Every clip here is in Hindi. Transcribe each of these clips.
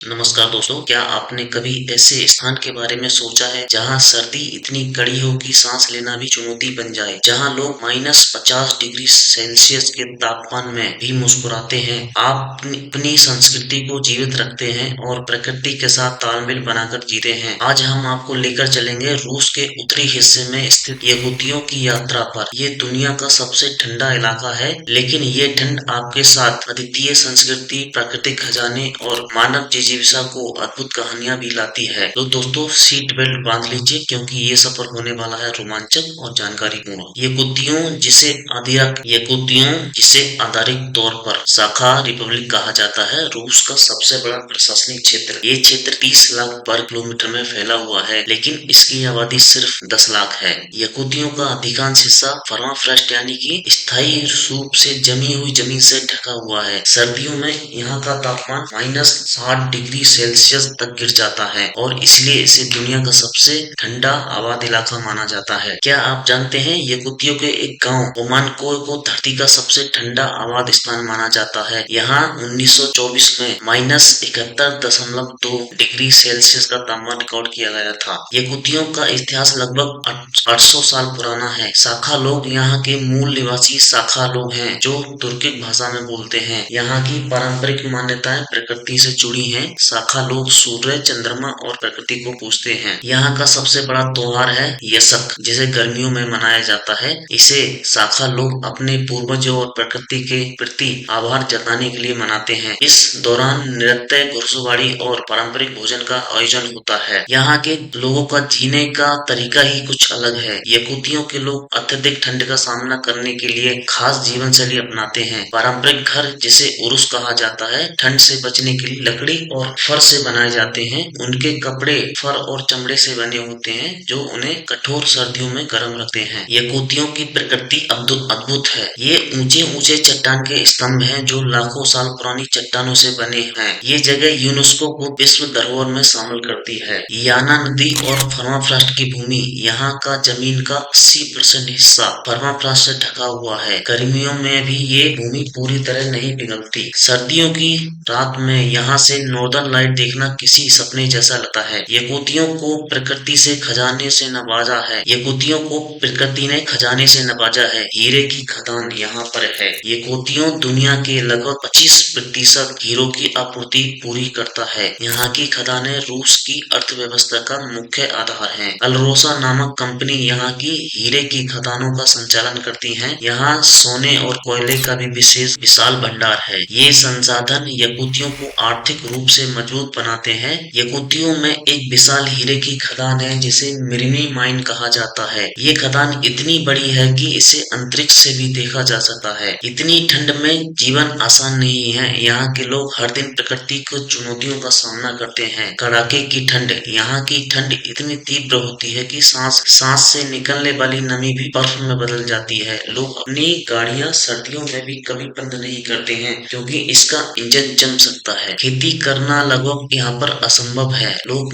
नमस्कार दोस्तों, क्या आपने कभी ऐसे स्थान के बारे में सोचा है जहां सर्दी इतनी कड़ी हो कि सांस लेना भी चुनौती बन जाए, जहां लोग -50 डिग्री सेल्सियस के तापमान में भी मुस्कुराते हैं। आप अपनी संस्कृति को जीवित रखते हैं और प्रकृति के साथ तालमेल बनाकर जीते हैं। आज हम आपको लेकर चलेंगे रूस के उत्तरी हिस्से में स्थित यहूदियों की यात्रा पर। ये दुनिया का सबसे ठंडा इलाका है, लेकिन ये ठंड आपके साथ अद्वितीय संस्कृति, प्राकृतिक खजाने और मानव जीविका को अद्भुत कहानियां भी लाती है। तो दोस्तों, सीट बेल्ट बांध लीजिए क्योंकि ये सफर होने वाला है रोमांचक और जानकारीपूर्ण। जिसे आधारिक तौर पर शाखा रिपब्लिक कहा जाता है, रूस का सबसे बड़ा प्रशासनिक क्षेत्र। ये क्षेत्र 30 लाख वर्ग किलोमीटर में फैला हुआ है, लेकिन इसकी आबादी सिर्फ 10 लाख है। यहूदियों का अधिकांश हिस्सा परमाफ्रॉस्ट यानी कि स्थायी रूप से जमी हुई जमीन से ढका हुआ है। सर्दियों में यहाँ का तापमान -60 डिग्री सेल्सियस तक गिर जाता है और इसलिए इसे दुनिया का सबसे ठंडा आबाद इलाका माना जाता है। क्या आप जानते हैं, यहूदियों के एक गांव ओमानको को धरती का सबसे ठंडा आबाद स्थान माना जाता है। यहाँ 1924 में -71.2 डिग्री सेल्सियस का तापमान रिकॉर्ड किया गया था। यहूदियों का इतिहास लगभग 800 साल पुराना है। शाखा लोग यहाँ के मूल निवासी शाखा लोग हैं जो तुर्किक भाषा में बोलते हैं। यहाँ की पारंपरिक मान्यताएं प्रकृति से जुड़ी हैं। शाखा लोग सूर्य, चंद्रमा और प्रकृति को पूजते हैं। यहाँ का सबसे बड़ा त्योहार है यसक, जिसे गर्मियों में मनाया जाता है। इसे शाखा लोग अपने पूर्वजों और प्रकृति के प्रति आभार जताने के लिए मनाते हैं। इस दौरान नृत्य, घुड़सवारी और पारंपरिक भोजन का आयोजन होता है। यहाँ के लोगों का जीने का तरीका ही कुछ अलग है। यहूदियों के लोग अत्यधिक ठंड का सामना करने के लिए खास जीवन शैली अपनाते हैं। पारंपरिक घर, जिसे उरुस कहा जाता है, ठंड से बचने के लिए लकड़ी और फर से बनाए जाते हैं। उनके कपड़े फर और चमड़े से बने होते हैं जो उन्हें कठोर सर्दियों में गर्म रखते हैं। यहूदियों की प्रकृति अद्भुत है। ये ऊंचे ऊंचे चट्टान के स्तंभ हैं जो लाखों साल पुरानी चट्टानों से बने हैं। ये जगह यूनेस्को को विश्व धरोहर में शामिल करती है। याना नदी और परमाफ्रॉस्ट की भूमि, यहाँ का जमीन का 80% हिस्सा परमाफ्रॉस्ट से ढका हुआ है। गर्मियों में भी ये भूमि पूरी तरह नहीं पिघलती। सर्दियों की रात में यहाँ से नॉर्दर्न लाइट देखना किसी सपने जैसा लगता है। यहूदियों को प्रकृति से खजाने से नवाजा है। यहूदियों को प्रकृति ने खजाने से नवाजा है। हीरे की खदान यहाँ पर है। यहूदियों दुनिया के लगभग 25% हीरो की आपूर्ति पूरी करता है। यहाँ की खदानें रूस की अर्थव्यवस्था का मुख्य आधार हैं। अल्रोसा नामक कंपनी यहाँ की हीरे की खदानों का संचालन करती है। यहाँ सोने और कोयले का भी विशाल भंडार है। ये संसाधन यहूदियों को आर्थिक रूप से मजबूत बनाते हैं। यहूदियों में एक विशाल हीरे की खदान है जिसे मिरनी माइन कहा जाता है। ये खदान इतनी बड़ी है कि इसे अंतरिक्ष से भी देखा जा सकता है। इतनी ठंड में जीवन आसान नहीं है। यहाँ के लोग हर दिन प्रकृति को चुनौतियों का सामना करते हैं। कड़ाके की ठंड, यहाँ की ठंड इतनी तीव्र होती है कि सांस से निकलने वाली नमी भी बर्फ में बदल जाती है। लोग अपनी गाड़ियां सर्दियों में भी कभी बंद नहीं करते हैं क्योंकि इसका इंजन जम सकता है। खेती करना लगभग यहाँ पर असंभव है। लोग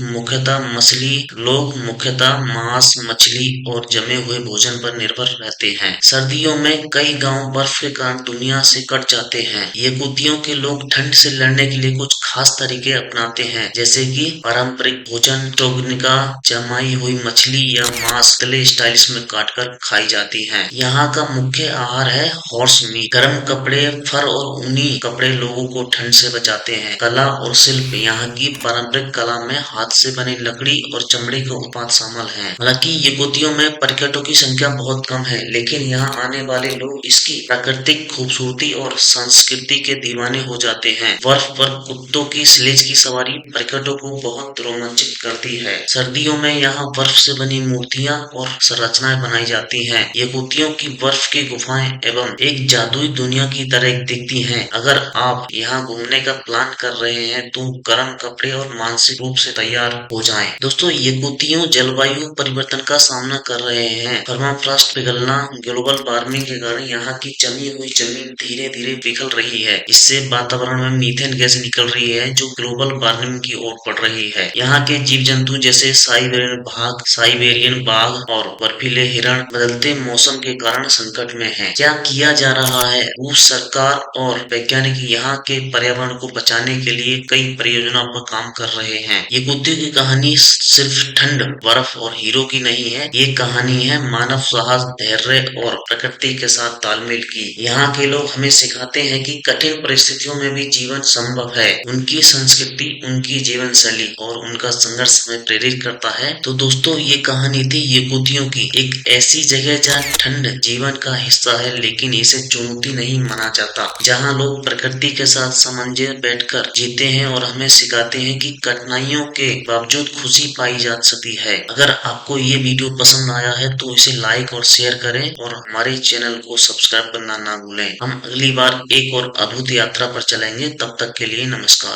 मुख्यतः मांस, मछली और जमे हुए भोजन पर निर्भर रहते हैं। सर्दियों में कई गांव बर्फ के कारण दुनिया से कट जाते हैं। यहूदियों के लोग ठंड से लड़ने के लिए कुछ खास तरीके अपनाते हैं, जैसे कि पारंपरिक भोजन, टोगनिका, जमाई हुई मछली या मांस गले स्टाइलिश में काटकर खाई जाती है। यहाँ का मुख्य आहार है हॉर्स मीट। गर्म कपड़े, फर और ऊनी कपड़े लोगों को ठंड से बचाते हैं। कला और शिल्प, यहाँ की पारंपरिक कला में हाथ से बनी लकड़ी और चमड़े के उत्पाद शामिल हैं। हालांकि यहूदियों में पर्यटकों की संख्या बहुत कम है, लेकिन यहाँ आने वाले लोग इसकी प्राकृतिक खूबसूरती और संस्कृति के दीवाने हो जाते हैं। बर्फ पर कुत्तों की स्लेज की सवारी पर्यटकों को बहुत रोमांचित करती है। सर्दियों में यहाँ बर्फ से बनी मूर्तियां और संरचनाएं बनाई जाती हैं। यहूदियों की बर्फ की गुफाएं एवं एक जादुई दुनिया की तरह दिखती हैं। अगर आप यहाँ घूमने का प्लान कर रहे हैं तो गर्म कपड़े और मानसिक रूप से तैयार हो जाएं। दोस्तों, यहूदियों जलवायु परिवर्तन का सामना कर रहे हैं। परमाफ्रॉस्ट पिघलना, ग्लोबल वार्मिंग के कारण यहाँ की जमी हुई जमीन धीरे धीरे पिघल रही है। इससे वातावरण में मीथेन गैस निकल रही है जो ग्लोबल वार्मिंग की ओर बढ़ रही है। यहाँ के जीव जंतु जैसे साइबेरियन बाघ और बर्फीले हिरण बदलते मौसम के कारण संकट में हैं। क्या किया जा रहा है? रूस सरकार और वैज्ञानिक यहाँ के पर्यावरण को बचाने के लिए कई कई परियोजनाओं पर काम कर रहे हैं। ये कुत्तियों की कहानी सिर्फ ठंड, बर्फ और हीरो की नहीं है, ये कहानी है मानव साहस, धैर्य और प्रकृति के साथ तालमेल की। यहाँ के लोग हमें सिखाते हैं कि कठिन परिस्थितियों में भी जीवन संभव है। उनकी संस्कृति, उनकी जीवन शैली और उनका संघर्ष हमें प्रेरित करता है। तो दोस्तों, ये कहानी थी यकूतियों की, एक ऐसी जगह जहाँ ठंड जीवन का हिस्सा है लेकिन इसे चुनौती नहीं माना जाता, जहाँ लोग प्रकृति के साथ सामंजस्य बैठकर जीते हैं और हमें सिखाते हैं कि कठिनाइयों के बावजूद खुशी पाई जा सकती है। अगर आपको ये वीडियो पसंद आया है तो इसे लाइक और शेयर करें और हमारे चैनल को सब्सक्राइब करना ना भूलें। हम अगली बार एक और अद्भुत यात्रा पर चलेंगे। तब तक के लिए नमस्कार।